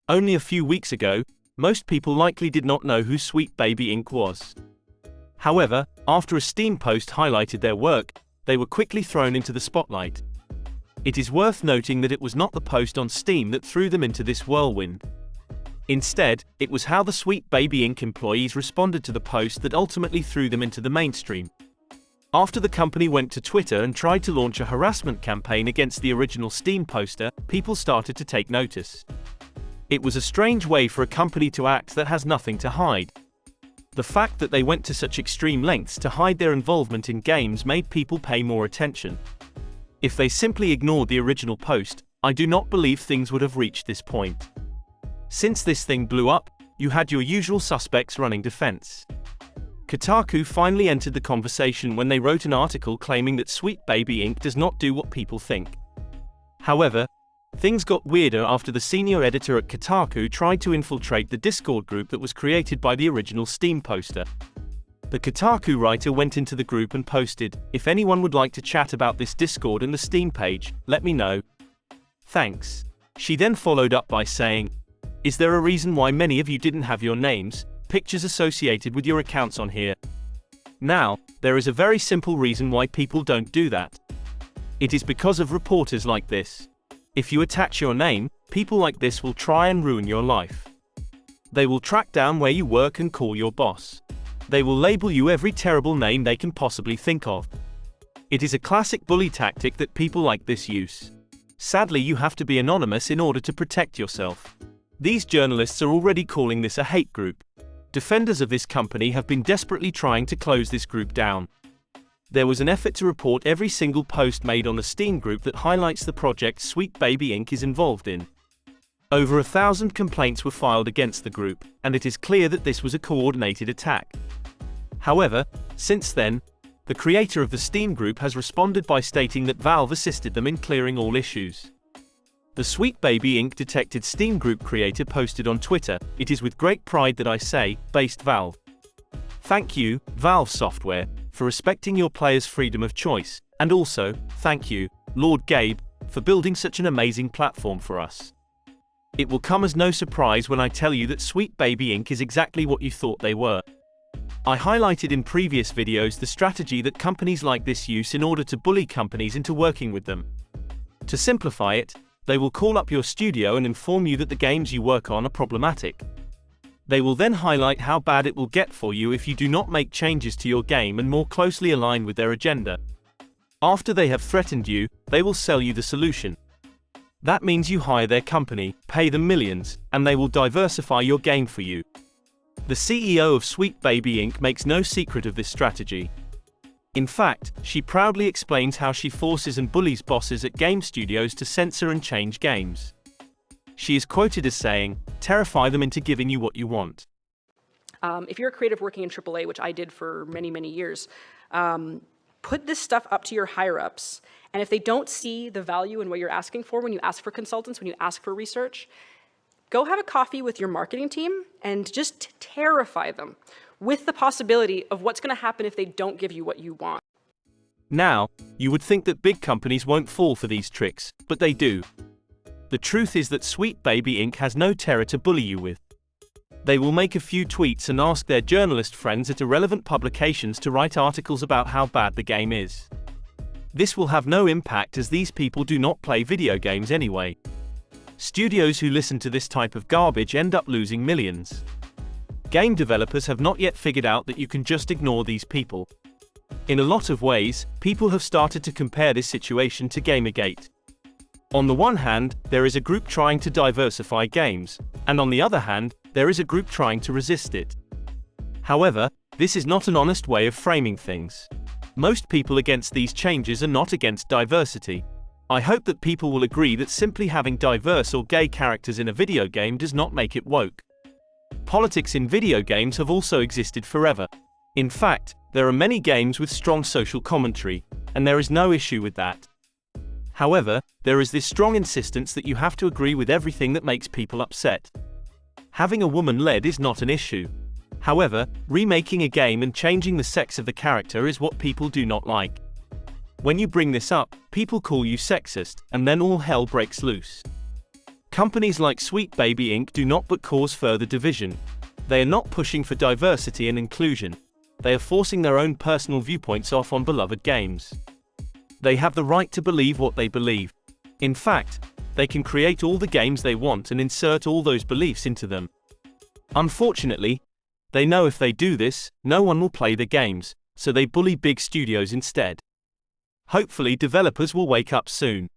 Only a few weeks ago, most people likely did not know who Sweet Baby Inc. was. However, after a Steam post highlighted their work, they were quickly thrown into the spotlight. It is worth noting that it was not the post on Steam that threw them into this whirlwind. Instead, it was how the Sweet Baby Inc. employees responded to the post that ultimately threw them into the mainstream. After the company went to Twitter and tried to launch a harassment campaign against the original Steam poster, people started to take notice. It was a strange way for a company to act that has nothing to hide. The fact that they went to such extreme lengths to hide their involvement in games made people pay more attention. If they simply ignored the original post, I do not believe things would have reached this point. Since this thing blew up, you had your usual suspects running defense. Kotaku finally entered the conversation when they wrote an article claiming that Sweet Baby Inc. does not do what people think. However, things got weirder after the senior editor at Kotaku tried to infiltrate the Discord group that was created by the original Steam poster. The Kotaku writer went into the group and posted, "If anyone would like to chat about this Discord and the Steam page, let me know. Thanks." She then followed up by saying, "Is there a reason why many of you didn't have your names, pictures associated with your accounts on here? Now, there is a very simple reason why people don't do that. It is because of reporters like this. If you attach your name, people like this will try and ruin your life. They will track down where you work and call your boss. They will label you every terrible name they can possibly think of. It is a classic bully tactic that people like this use. Sadly, you have to be anonymous in order to protect yourself. These journalists are already calling this a hate group. Defenders of this company have been desperately trying to close this group down. There was an effort to report every single post made on the Steam group that highlights the project Sweet Baby Inc. is involved in. Over 1,000 complaints were filed against the group, and it is clear that this was a coordinated attack. However, since then, the creator of the Steam group has responded by stating that Valve assisted them in clearing all issues. The Sweet Baby Inc. detected Steam group creator posted on Twitter, "It is with great pride that I say, based Valve. Thank you, Valve Software, for respecting your players' freedom of choice, and also, thank you, Lord Gabe, for building such an amazing platform for us. It will come as no surprise when I tell you that Sweet Baby Inc. is exactly what you thought they were." I highlighted in previous videos the strategy that companies like this use in order to bully companies into working with them. To simplify it, they will call up your studio and inform you that the games you work on are problematic. They will then highlight how bad it will get for you if you do not make changes to your game and more closely align with their agenda. After they have threatened you, they will sell you the solution. That means you hire their company, pay them millions, and they will diversify your game for you. The CEO of Sweet Baby Inc. makes no secret of this strategy. In fact, she proudly explains how she forces and bullies bosses at game studios to censor and change games. She is quoted as saying, "Terrify them into giving you what you want." If you're a creative working in AAA, which I did for many, many years, put this stuff up to your higher-ups, and if they don't see the value in what you're asking for when you ask for consultants, when you ask for research, go have a coffee with your marketing team and just terrify them with the possibility of what's going to happen if they don't give you what you want. Now, you would think that big companies won't fall for these tricks, but they do. The truth is that Sweet Baby Inc. has no terror to bully you with. They will make a few tweets and ask their journalist friends at irrelevant publications to write articles about how bad the game is. This will have no impact as these people do not play video games anyway. Studios who listen to this type of garbage end up losing millions. Game developers have not yet figured out that you can just ignore these people. In a lot of ways, people have started to compare this situation to GamerGate. On the one hand, there is a group trying to diversify games, and on the other hand, there is a group trying to resist it. However, this is not an honest way of framing things. Most people against these changes are not against diversity. I hope that people will agree that simply having diverse or gay characters in a video game does not make it woke. Politics in video games have also existed forever. In fact, there are many games with strong social commentary, and there is no issue with that. However, there is this strong insistence that you have to agree with everything that makes people upset. Having a woman led is not an issue. However, remaking a game and changing the sex of the character is what people do not like. When you bring this up, people call you sexist, and then all hell breaks loose. Companies like Sweet Baby Inc. do not but cause further division. They are not pushing for diversity and inclusion. They are forcing their own personal viewpoints off on beloved games. They have the right to believe what they believe. In fact, they can create all the games they want and insert all those beliefs into them. Unfortunately, they know if they do this, no one will play the games, so they bully big studios instead. Hopefully developers will wake up soon.